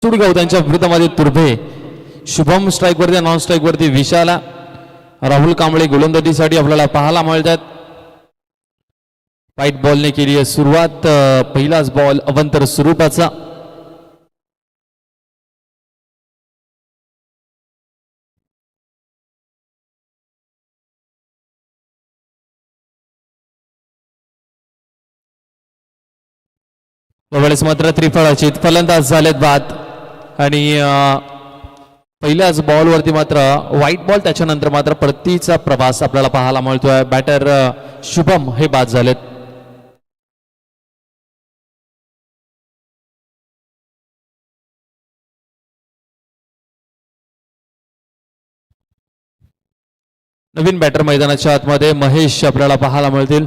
सुडगाव त्यांच्या विरोधामध्ये तुर्भे. शुभम स्ट्राईक वरती, नॉन स्ट्राईक वरती विशाला. राहुल कांबळे गोलंदाजीसाठी आपल्याला पाहायला मिळतात. व्हाईट बॉलने केली आहे सुरुवात. पहिलाच बॉल अवंतर स्वरूपाचा. यावेळेस मात्र त्रिफळाची फलंदाज झालेत बाद आणि पहिल्याच बॉलवरती मात्र व्हाईट बॉल. त्याच्यानंतर मात्र परतीचा प्रवास आपल्याला पाहायला मिळतोय. बॅटर शुभम हे बाद झालेत. नवीन बॅटर मैदानाच्या आतमध्ये महेश आपल्याला पाहायला मिळतील.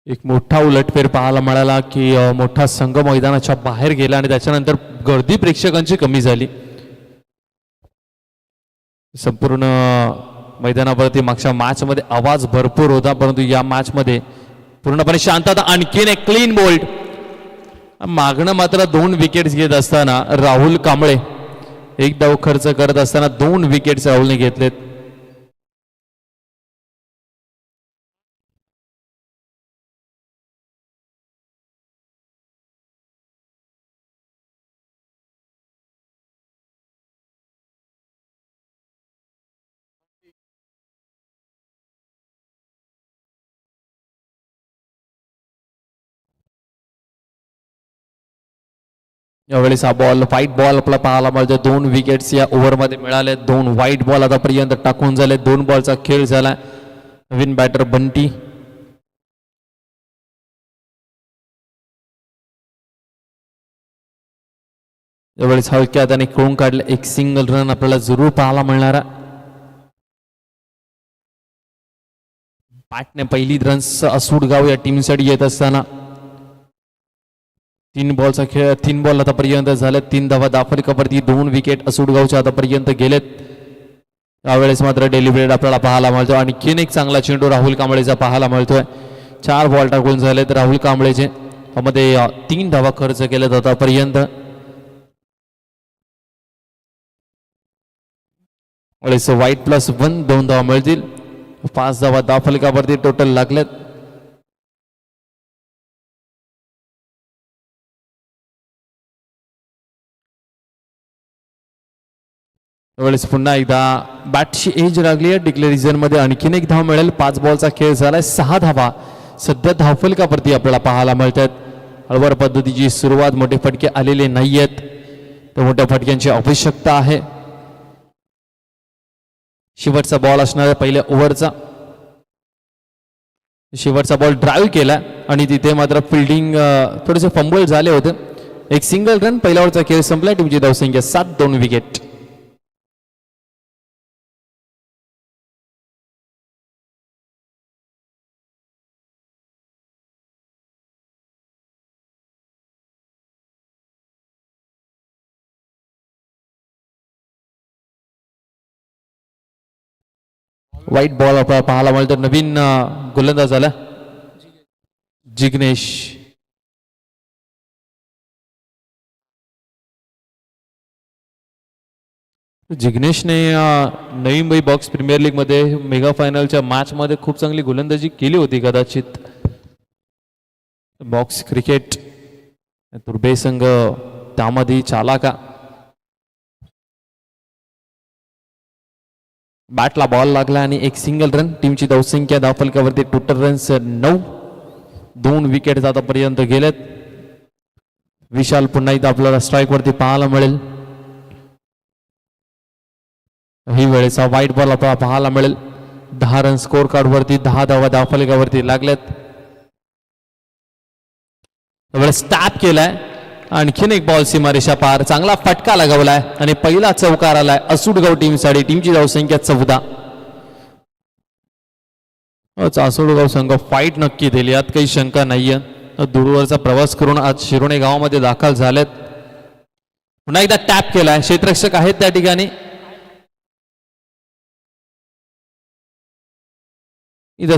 एक मोठा उलटफेर पाहायला मिळाला की मोठा संघ मैदानाच्या बाहेर गेला आणि त्याच्यानंतर गर्दी प्रेक्षकांची कमी झाली. संपूर्ण मैदानावरती मागच्या मॅच मध्ये आवाज भरपूर होता, परंतु या मॅच मध्ये पूर्णपणे शांतता. आणखीन एक क्लीन बोल्ड. मागणं मात्र 2 विकेट्स घेत असताना राहुल कांबळे एक धाव खर्च करत असताना 2 विकेट्स राहुलने घेतलेत. यावेळेस हा बॉल व्हाईट बॉल आपला पाहायला मिळतो. 2 विकेट्स या ओव्हरमध्ये मिळाले. 2 व्हाईट बॉल आतापर्यंत टाकून झाले. 2 बॉलचा खेळ झाला. नवीन बॅटर बंटी. यावेळेस हलक्या त्याने खेळून काढले. एक सिंगल रन आपल्याला जरूर पाहायला मिळणारा. पाटने पहिली रन्स असुडगाव या टीमसाठी येत असताना 3 बॉलचा खेळ. 3 बॉल आतापर्यंत झाले. 3 धावा दाफलकावरती. 2 विकेट असुडगावच्या आतापर्यंत गेलेत. यावेळेस मात्र डेलिव्हरेड आपल्याला पाहायला मिळतो. आणखीन एक चांगला चेंडू राहुल कांबळेचा पाहायला मिळतोय. 4 बॉल टाकून झालेत राहुल कांबळेचे. त्यामध्ये 3 धावा खर्च केलेत आतापर्यंत. व्हाईट +1 2 धावा मिळतील. 5 धावा दाफलकावरती टोटल लागलेत. यावेळेस पुन्हा एकदा बॅटची एज लागली आहे. डिक्लेरेशन मध्ये आणखीन एक धाव मिळेल. 5 बॉलचा खेळ झालाय. 6 धावा सध्या धावफलकावरती आपल्याला पाहायला मिळतात. हळूवार पद्धतीची सुरुवात. मोठे फटके आलेले नाहीयेत, तर मोठ्या फटक्यांची आवश्यकता आहे. शेवटचा बॉल असणार आहे पहिल्या ओव्हरचा. शेवटचा बॉल ड्राईव्ह केला आणि तिथे मात्र फिल्डिंग थोडेसे फंबल झाले होते. एक सिंगल रन. पहिल्या ओव्हरचा खेळ संपला. टीमची धावसंख्या 7. 2 विकेट. व्हाईट बॉल आपल्याला पाहायला मिळतो. नवीन गोलंदाज आला Jignesh. जिग्नेशने Navi Mumbai box premier league मध्ये मेगा फायनलच्या मॅच मध्ये खूप चांगली गोलंदाजी केली होती कदाचित. बॉक्स क्रिकेट तुर्भे संघ त्यामध्ये चालाका. बॅटला बॉल लागला आणि एक सिंगल रन. टीमची धावसंख्या धावफलकावरती टोटल रन्स 9. 2 विकेट आतापर्यंत गेलेत. विशाल पुन्हा एकदा आपल्याला स्ट्राईक वरती पाहायला मिळेल. ही वेळेस व्हाईट बॉल आपल्याला पाहायला मिळेल. 10 रन स्कोर कार्ड वरती. 10 धावा धावफलकावरती लागल्यात. त्यावेळेस टॅप केलाय. आणखीन एक बॉल सीमारेषा पार. चांगला फटका लगावलाय आणि पहिला चौकार आलाय असुडगाव टीमसाठी. टीमची धावसंख्या 14. असुडगाव संघ फाईट नक्की दिली, यात काही शंका नाहीये. दूरवरचा प्रवास करून आज शिरोणे गावामध्ये दाखल झालेत. पुन्हा एकदा टॅप केलाय. क्षेत्ररक्षक आहेत त्या ठिकाणी. इथं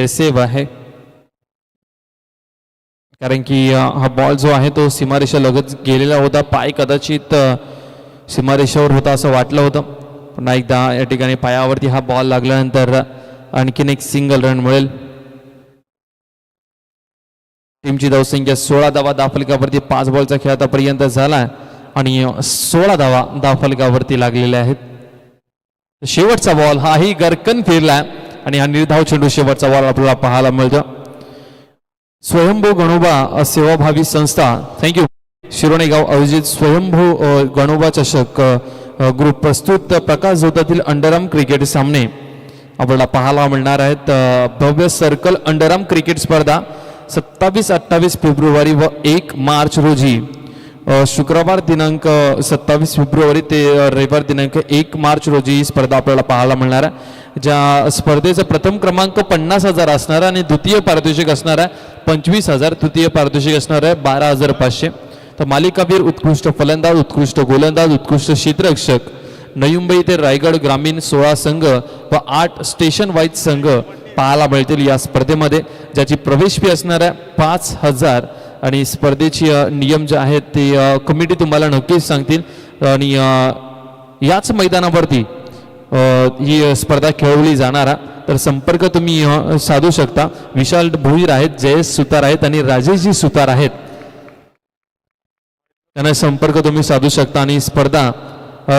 सेव्ह आहे. कारण की हा बॉल जो आहे तो सीमारेषा लगत गेलेला होता. पाय कदाचित सीमारेषेवर होता असं वाटलं होतं. पुन्हा एकदा या ठिकाणी पायावरती हा बॉल लागल्यानंतर आणखीन एक सिंगल रन मिळेल. टीमची धावसंख्या 16 धावा धावफलकावरती. 5 बॉलचा खेळ आतापर्यंत झाला आणि 16 धावा धावफलकावरती लागलेल्या आहेत. शेवटचा बॉल हाही गरकन फिरला आणि हा निर्धाव चेंडू शेवटचा बॉल आपल्याला पाहायला मिळतो. स्वयंभू गणोबा सेवाभावी संस्था थँक्यू शिरोणे गाव आयोजित स्वयंभू गणोबा चषक ग्रुप प्रस्तुत प्रकाश झोतातील अंडरआर्म क्रिकेट सामने आपल्याला पाहायला मिळणार आहेत. भव्य सर्कल अंडरआर्म क्रिकेट स्पर्धा 27-28 फेब्रुवारी व 1 मार्च रोजी, शुक्रवार दिनांक 27 फेब्रुवारी ते रविवार दिनांक 1 मार्च रोजी ही स्पर्धा आपल्याला पाहायला मिळणार आहे. ज्या स्पर्धेचा प्रथम क्रमांक 50,000 असणार आणि द्वितीय पारितोषिक असणार आहे 25,000, तृतीय पारितोषिक असणार आहे 12,500. तर मालिकावीर, उत्कृष्ट फलंदाज, उत्कृष्ट गोलंदाज, उत्कृष्ट क्षेत्ररक्षक, नवी मुंबई ते रायगड ग्रामीण 16 संघ व 8 स्टेशन वाईज संघ पाहायला मिळतील या स्पर्धेमध्ये, ज्याची प्रवेश फी असणार आहे 5,000. आणि स्पर्धेची नियम जे आहेत ते कमिटी तुम्हाला नक्कीच सांगतील. आणि याच मैदानावरती ही स्पर्धा खेळवली जाणार आहे. तर संपर्क तुम्ही साधू शकता. विशाल भोईर आहेत, जयेश सुतार आहेत आणि राजेशजी सुतार आहेत, त्यांना संपर्क तुम्ही साधू शकता. आणि स्पर्धा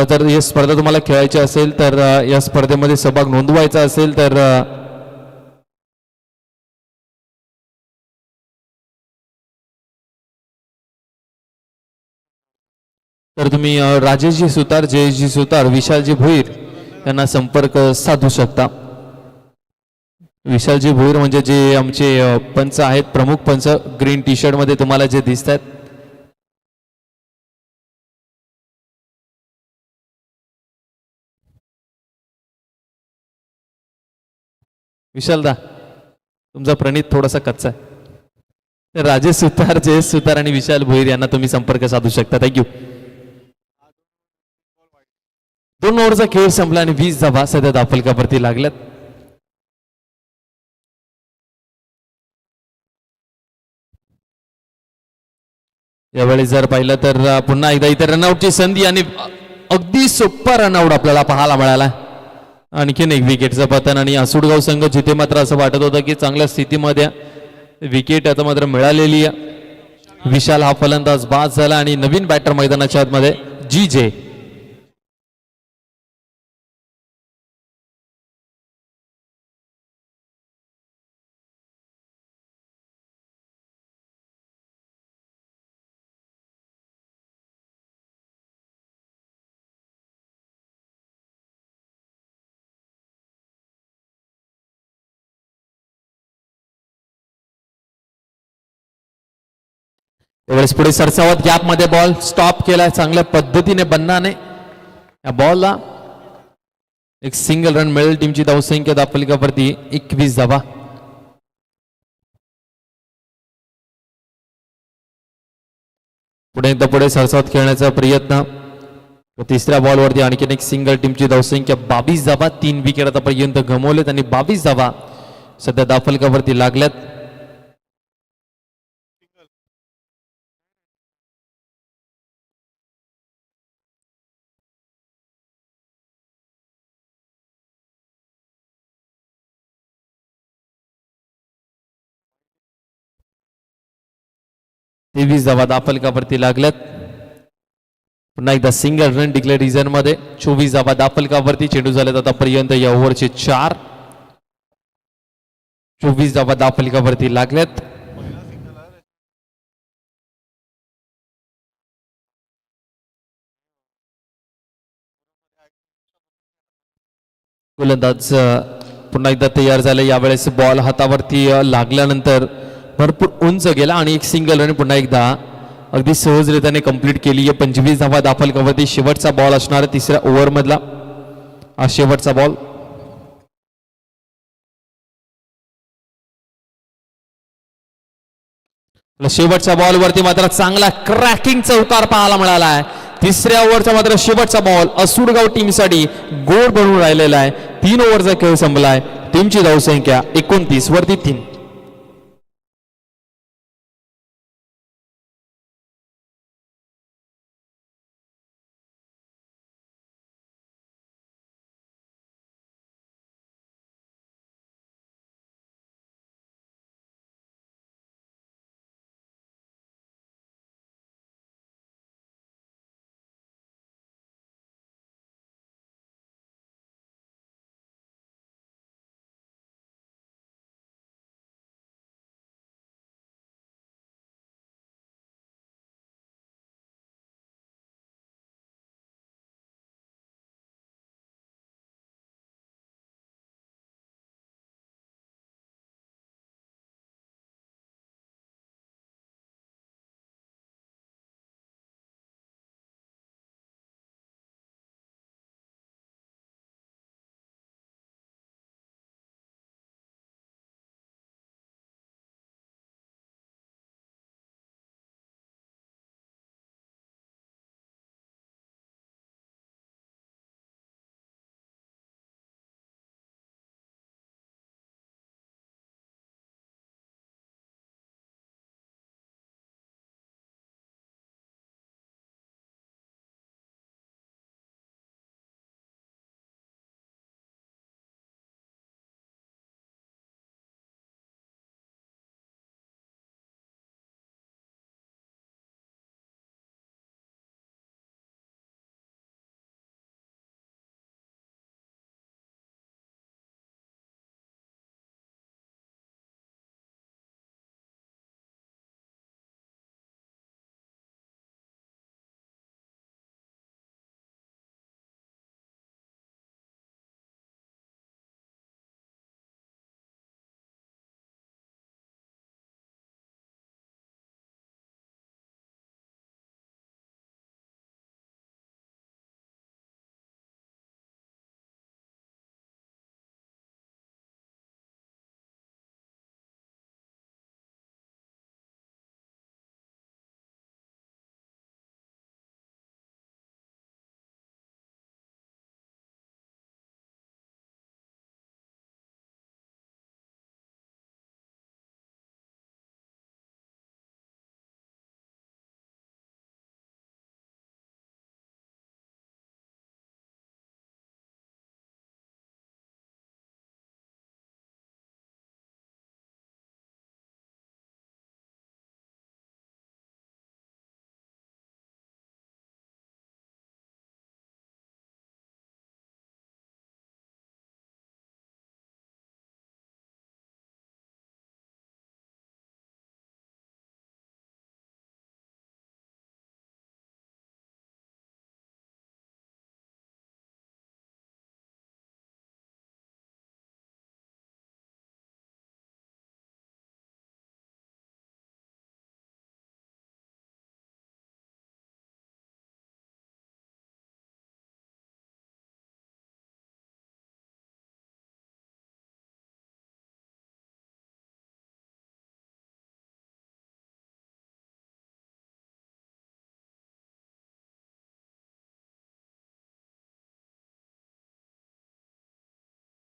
जर ही स्पर्धा तुम्हाला खेळायची असेल तर या स्पर्धेमध्ये सहभाग नोंदवायचा असेल तर तुम्ही राजेशजी सुतार, जयेशजी सुतार, विशालजी भोईर यांना संपर्क साधू शकता. विशालजी भोईर म्हणजे जे आमचे पंच आहेत, प्रमुख पंच, ग्रीन टी शर्ट मध्ये तुम्हाला जे दिसत आहेत. विशालदा, तुमचा प्रणित थोडासा कच्चा आहे. तर राजेश सुतार, जयेश सुतार आणि विशाल भोईर यांना तुम्ही संपर्क साधू शकता. थँक्यू. 2 ओव्हरचा खेळ संपला आणि 20 धावा सध्या धावफलकावरती लागल्यात. यावेळी जर पाहिलं तर पुन्हा एकदा इथे रनआउटची संधी आणि अगदी सोपा रनआउट आपल्याला पाहायला मिळाला. आणखीन एक विकेटचं पतन आणि आसुडगाव संघ जिथे मात्र असं वाटत होतं की चांगल्या स्थितीमध्ये विकेट आता मात्र मिळालेली आहे. विशाल हा फलंदाज बाद झाला आणि नवीन बॅटर मैदानाच्या आतमध्ये जी. त्यावेळेस पुढे सरसावत गॅप मध्ये बॉल स्टॉप केलाय चांगल्या पद्धतीने बन्नाने. या बॉलला एक सिंगल रन मिळेल. टीमची धावसंख्या धावफलकावरती 21 धावा. पुढे एकदा पुढे सरसावत खेळण्याचा प्रयत्न. तिसऱ्या बॉलवरती आणखीन एक सिंगल. टीमची धावसंख्या 22 धावा. 3 विकेट आतापर्यंत गमावलेत आणि 22 धावा सध्या धावफलकावरती लागल्यात. तेवीस धावा धावफलकावरती लागल्यात. पुन्हा एकदा सिंगल रन डिक्लेअर रिझन मध्ये. 24 धावा धावफलकावरती. चेंडू झालेत आतापर्यंत या ओव्हरचे 4. 24 धावा धावफलकावरती लागल्यात. गोलंदाज पुन्हा एकदा तयार झाले. यावेळेस बॉल हातावरती लागल्यानंतर भरपूर उंच गेला आणि एक सिंगल रन पुन्हा एकदा अगदी सहजरित्याने कंप्लीट केली आहे. 25 धावा धावफलकावरती. शेवटचा बॉल असणार तिसऱ्या ओव्हर मधला हा शेवटचा बॉल. शेवटच्या बॉलवरती मात्र चांगला क्रॅकिंग चौकार पाहायला मिळाला आहे. तिसऱ्या ओव्हरचा मात्र शेवटचा बॉल असुडगाव टीमसाठी गोड बनवून राहिलेला आहे. 3 ओव्हरचा खेळ संपलाय. टीमची धावसंख्या 29 वरती 3.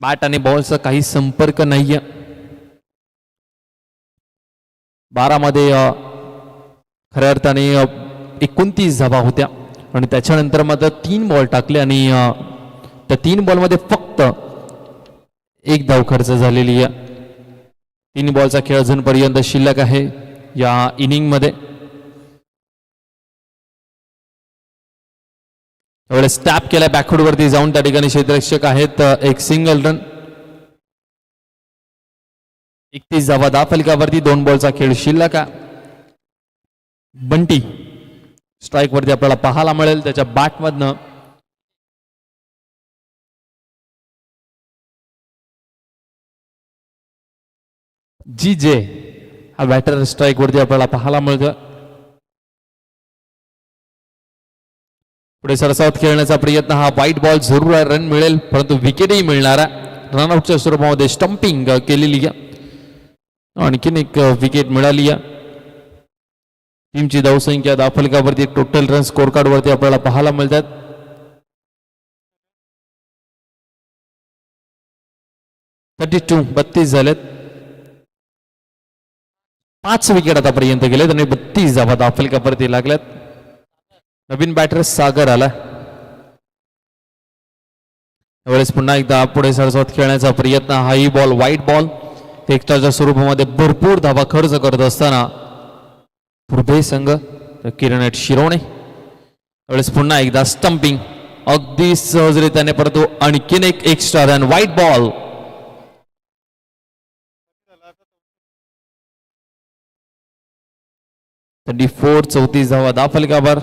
बॅट आणि बॉलचा काही संपर्क नाहीये. 12 मध्ये खऱ्या अर्थाने 29 धावा होत्या आणि त्याच्यानंतर मात्र 3 बॉल टाकले आणि त्या 3 बॉलमध्ये फक्त 1 धाव खर्च झालेली आहे. 3 बॉलचा खेळ अजूनपर्यंत शिल्लक आहे या इनिंग मध्ये. त्यावेळेस टॅप केला बॅकवर्ड वरती जाऊन त्या ठिकाणी क्षेत्ररक्षक आहेत. एक सिंगल रन. 31 धावा धाफलकावरती. 2 बॉलचा खेळ शिल्लक आहे. बंटी स्ट्राईक वरती आपल्याला पाहायला मिळेल त्याच्या बॅट मधनं. जी जे हा बॅटर स्ट्राईक वरती आपल्याला पाहायला मिळतो. पुढे सरसावत खेळण्याचा प्रयत्न. हा व्हाईट बॉल जरूर रन मिळेल परंतु विकेटही मिळणार आहे. रनआउटच्या स्वरूपामध्ये स्टंपिंग केलेली आहे. आणखीन एक विकेट मिळाली आहे. टीमची धावसंख्या धाफलकावरती टोटल रन स्कोर कार्ड वरती आपल्याला पाहायला मिळतात. $32 32 झालेत. 5 विकेट आतापर्यंत गेलेत आणि 32 धावा धाफलकावरती लागल्यात. नवीन बॅटर सागर आला. यावेळेस पुन्हा एकदा पुढे सरसावत खेळण्याचा प्रयत्न. हाही बॉल व्हाईट बॉल एक्स्ट्राच्या स्वरूपामध्ये भरपूर धावा खर्च करत असताना पूर्वे संघ किरण शिरोणे. त्यावेळेस पुन्हा एकदा स्टंपिंग अगदी सहजरित्याने परंतु आणखीन एक एक्स्ट्रा रन. White ball. $34 34 धावा धाफलकावर.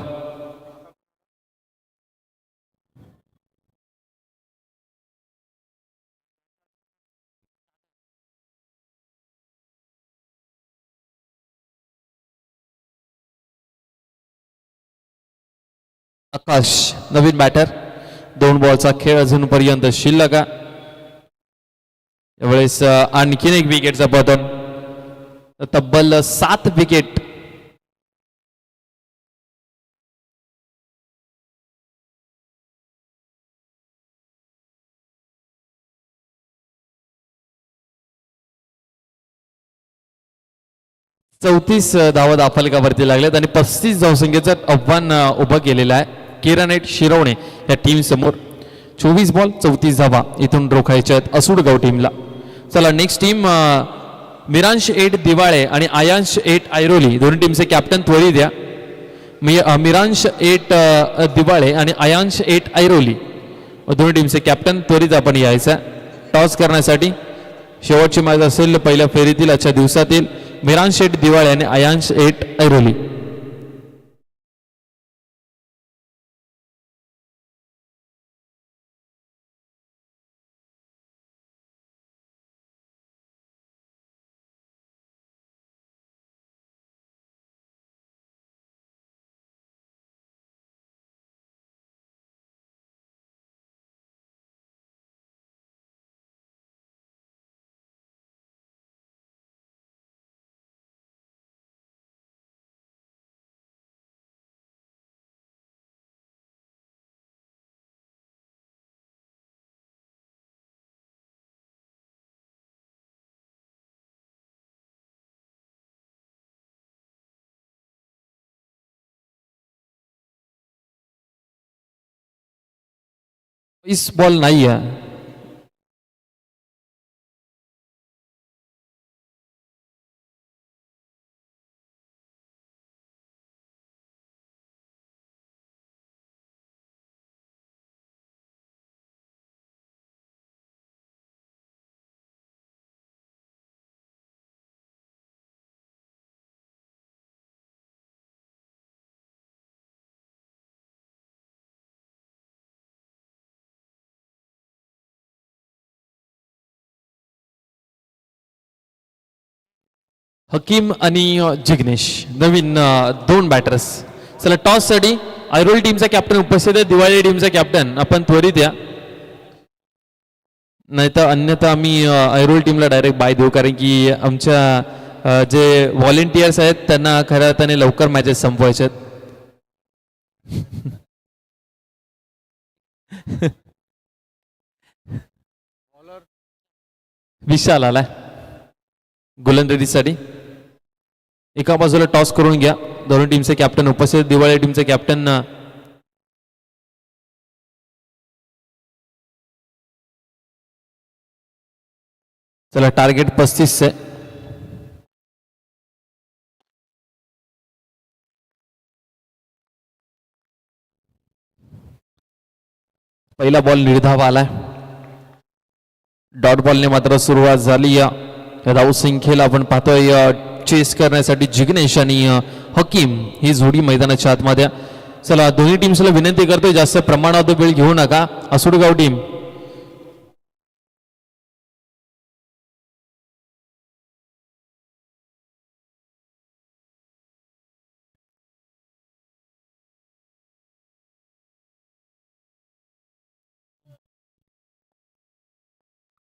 आकाश नवीन बॅटर. 2 बॉलचा खेळ अजूनपर्यंत शिल्लक आहे. यावेळेस आणखीन एक विकेटचा पतन. तब्बल 7 विकेट. चौतीस धावा धाफलकावरती लागलेत आणि 35 धावसंख्येचं आव्हान उभं केलेलं आहे किरण शिरवणे या टीम समोर. 24 बॉल 34 धावा इथून रोखायच्या आहेत असुडगाव टीमला. चला नेक्स्ट टीम मिरांश 8 दिवाळे आणि आयांश 8 ऐरोली. दोन्ही टीमचे कॅप्टन त्वरित द्या. मिरांश 8 दिवाळे आणि आयांश 8 ऐरोली दोन्ही टीमचे कॅप्टन त्वरित आपण यायचं टॉस करण्यासाठी. शेवटची मॅच असेल पहिल्या फेरीतील आजच्या दिवसातील. मिरांश 8 दिवाळे आणि आयांश 8 ऐरोली. इस बॉल नाही आहे. हकीम आणि जिग्नेश नवीन 2 बॅटर्स. चला टॉस साठी ऐरोली टीमचा कॅप्टन उपस्थित आहे. दिवाळी टीमचा कॅप्टन आपण त्वरित या नाही तर अन्यथा आम्ही ऐरोली टीमला डायरेक्ट बाय देऊ कारण की आमच्या जे व्हॉलेंटियर्स आहेत त्यांना खऱ्या अर्थाने लवकर मॅचेस संपवायचे आहेत. विशाल आलाय गोलंदाजीसाठी. एका बाजूला टॉस करून घ्या. दोन्ही टीमचे कॅप्टन उपस्थित. दिवाळी टीमचे कॅप्टन चला टार्गेट 35 आहे. पहिला बॉल निर्धाव आलाय. डॉट बॉलने मात्र सुरुवात झाली. राहुल सिंखेला आपण पाहतोय चेस करण्यासाठी जिग्नेश आणि हकीम ही जोडी मैदानाच्या आतमध्ये. चला दोन्ही टीम्सला विनंती करतोय जास्त प्रमाणात वेळ घेऊ नका. असुडगाव टीम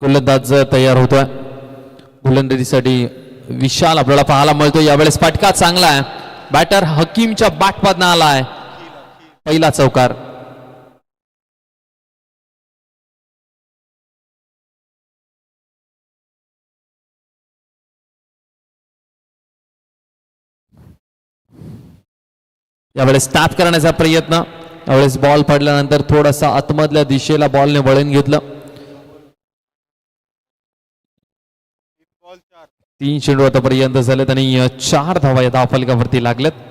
गोलंदाज तयार होतोय. गोलंदाजीसाठी विशाल आपल्याला पाहायला मिळतो. यावेळेस फटका चांगला आहे. बॅटर हकीमच्या बाटपादनं आलाय. पहिला चौकार. यावेळेस टॅप करण्याचा प्रयत्न. यावेळेस बॉल पडल्यानंतर थोडासा आतमधल्या दिशेला बॉलने वळण घेतलं. 3 चेंडू आतापर्यंत झालेत आणि 4 धावा या धावफलकावरती लागल्यात.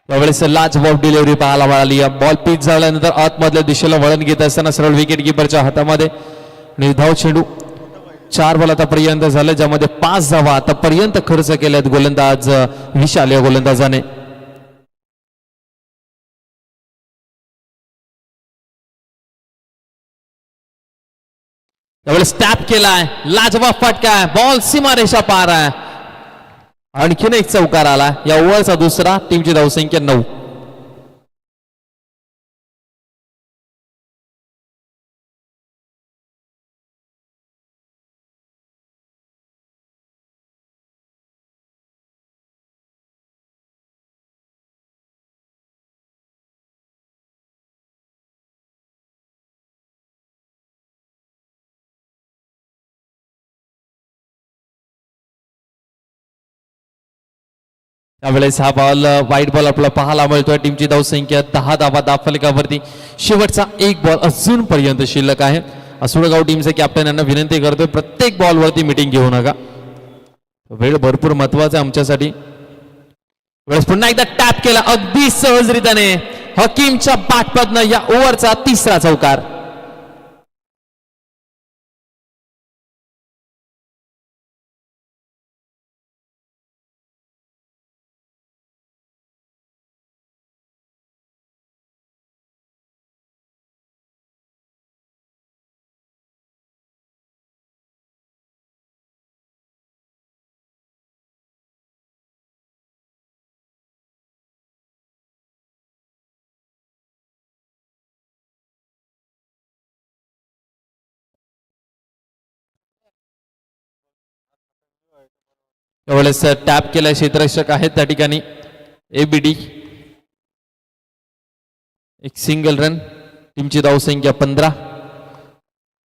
यावेळेस लाजवाब डिलिव्हरी पाहायला मिळाली. बॉल पिच झाल्यानंतर आतमधल्या दिशेला वळण घेत असताना सरळ विकेट किपरच्या हातामध्ये निर्धाव चेंडू. 4 बॉल आतापर्यंत झाले ज्यामध्ये 5 धावा आतापर्यंत खर्च केल्यात गोलंदाज विशाल या गोलंदाजाने. यावेळेस टॅप केलाय. लाजवाब फटका आहे. बॉल सीमारेषा पार आहे. आणखीन एक चौकार आला. या ओव्हरचा दुसरा. टीमची धावसंख्या 9. त्यावेळेस हा बॉल वाईट बॉल आपल्याला पाहायला मिळतोय. टीमची धावसंख्या 10 धावा धावफलकावरती. शेवटचा एक बॉल अजूनपर्यंत शिल्लक आहे. असुडगाव टीमचे कॅप्टन यांना विनंती करतोय प्रत्येक बॉलवरती मीटिंग घेऊ नका. वेळ भरपूर महत्वाचा आमच्यासाठी. वेळेस पुन्हा एकदा टॅप केला अगदी सहजरित्याने. हकीमच्या बाटपादनं या ओव्हरचा तिसरा चौकार. यावेळेस टॅप केलाय क्षेत्ररक्षक आहेत त्या ठिकाणी एबीडी. एक सिंगल रन. टीमची धावसंख्या 15.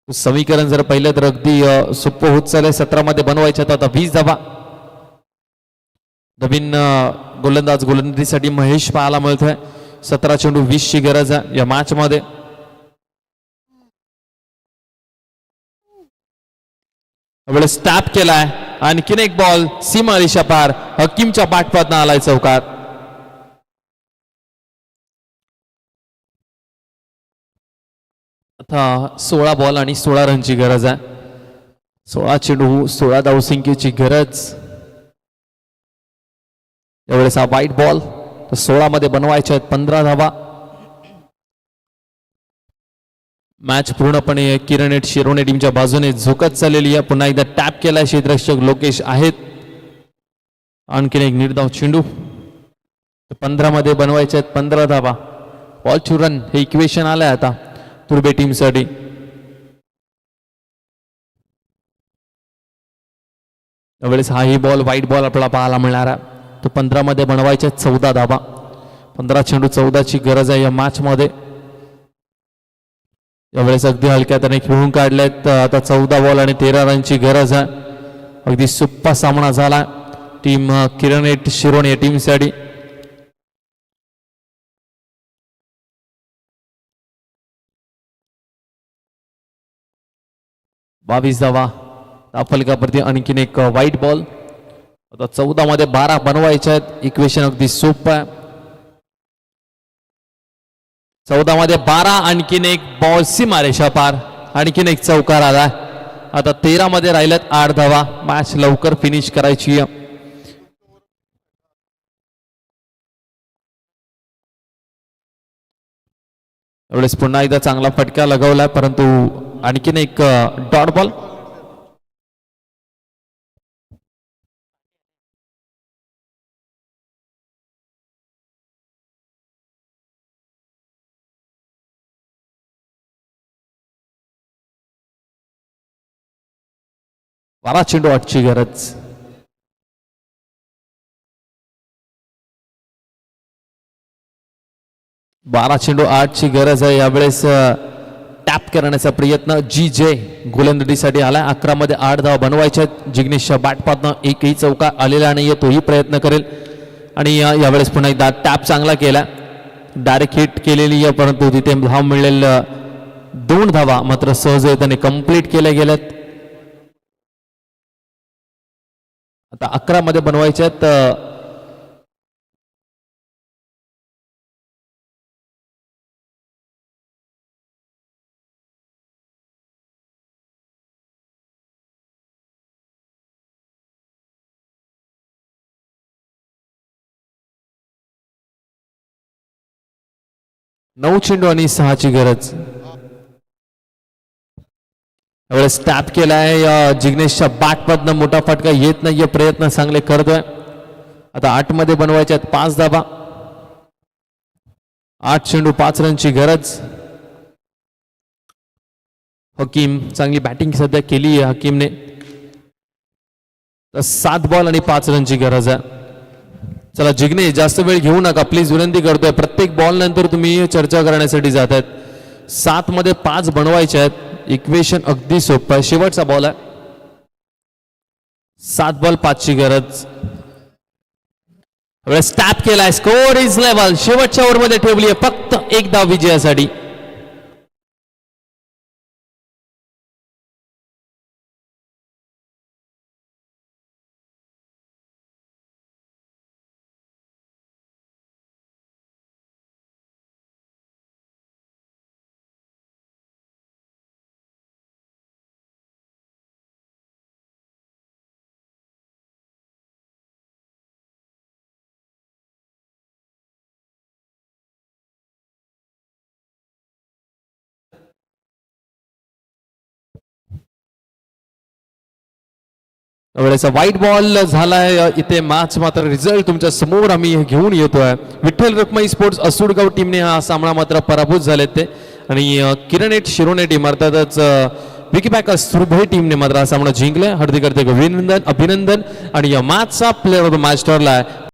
समीकरण जर पाहिलं तर अगदी सोपं होत चाललंय. 17 मध्ये बनवायच्या आता 20 धावा. नवीन गोलंदाज गोलंदाजीसाठी महेश पाहायला मिळतोय. 17 चेंडू 20 ची गरज आहे या मॅच मध्ये. यावेळेस टॅप केलाय. आणखीन एक बॉल सीमारेषा पार. हकीमच्या बाटपादनं आलाय चौकार. आता 16 बॉल आणि 16 रनची गरज आहे. 16 चेंडू 16 धावसंख्येची गरज. यावेळेस हा वाईट बॉल. 16 मध्ये बनवायचे आहेत 15 धावा. मॅच पूर्णपणे किरण शिरोणे टीमच्या बाजूने झुकत चाललेली आहे. पुन्हा एकदा टॅप केला क्षेत्ररक्षक लोकेश आहेत. आणखीन एक निर्धाव चेंडू 15 मध्ये बनवायचे आहेत 15 धावा. बॉल टू रन हे इक्वेशन आलंय आता तुर्बे टीमसाठी. त्यावेळेस हाही बॉल व्हाईट बॉल आपल्याला पाहायला मिळणार आहे. तो 15 मध्ये बनवायचे 14 धावा. 15 चेंडू 14 ची गरज आहे या मॅच मध्ये. यावेळेस अगदी हलक्या त्याने खेळून काढलेत. आता 14 बॉल आणि 13 रनची गरज आहे. अगदी सोपा सामना झाला टीम किरण शिरोणे टीमसाठी. बावीस धावा फलकावरती. आणखीन एक व्हाईट बॉल. आता 14 मध्ये 12 बनवायचे आहेत. इक्वेशन अगदी सोपं आहे. 14 मध्ये 12. आणखीन एक बॉल सीमारेषा पार. आणखीन एक चौकार आला. आता 13 मध्ये राहिल्यात 8 धावा. मॅच लवकर फिनिश करायची आहे. एवढेच पुन्हा एकदा चांगला फटका लगावला परंतु आणखीन एक डॉट बॉल. बारा चेंडू 8 ची गरज. बारा चेंडू 8 ची गरज आहे. यावेळेस टॅप करण्याचा प्रयत्न जी गोलंदाजीसाठी आलाय. 11 मध्ये 8 धावा बनवायच्या आहेत. जिग्नेशच्या बॅटपातनं एकही चौका आलेला नाहीये. तोही प्रयत्न करेल. आणि यावेळेस पुन्हा एकदा टॅप चांगला केला. डायरेक्ट हिट केलेली आहे परंतु तिथे धाव मिळेल 2 धावा मात्र सहज त्याने कंप्लीट केल्या गेल्यात. आता 11 मध्ये बनवायचे आहेत 9 चेंडू आणि 6 ची गरज. यावेळेस टॅप केलाय. जिग्नेशच्या बॅटमधनं मोठा फटका येत नाहीये. प्रयत्न चांगले करतोय. आता 8 मध्ये बनवायचे आहेत 5 धावा. 8 चेंडू 5 रनची गरज. हकीम चांगली बॅटिंग सध्या केली आहे हकीमने. 7 बॉल आणि 5 रनची गरज आहे. चला जिग्नेश जास्त वेळ घेऊ नका प्लीज विनंती करतोय. प्रत्येक बॉल नंतर तुम्ही चर्चा करण्यासाठी जात आहेत. 7 मध्ये 5 बनवायचे आहेत. इक्वेशन अगदी सोपं आहे. शेवटचा बॉल आहे. 7 बॉल 5 ची गरज. टॅप केलाय. Score is level. शेवटच्या ओव्हरमध्ये ठेवली आहे फक्त 1 धाव विजयासाठी. वेळेचा व्हाईट बॉल झालाय इथे. मॅच मात्र रिझल्ट तुमच्या समोर आम्ही घेऊन येतोय. विठ्ठल रखमाई स्पोर्ट्स असुडगाव टीमने हा सामना मात्र पराभूत झाले ते. आणि किरण शिरोणे टीम अर्थातच विकीपॅकर्स तुर्भे टीमने मात्र हा सामना जिंकलाय. हार्दिक अभिनंदन. आणि या मॅचचा प्लेअर ऑफ द मॅच ठरलाय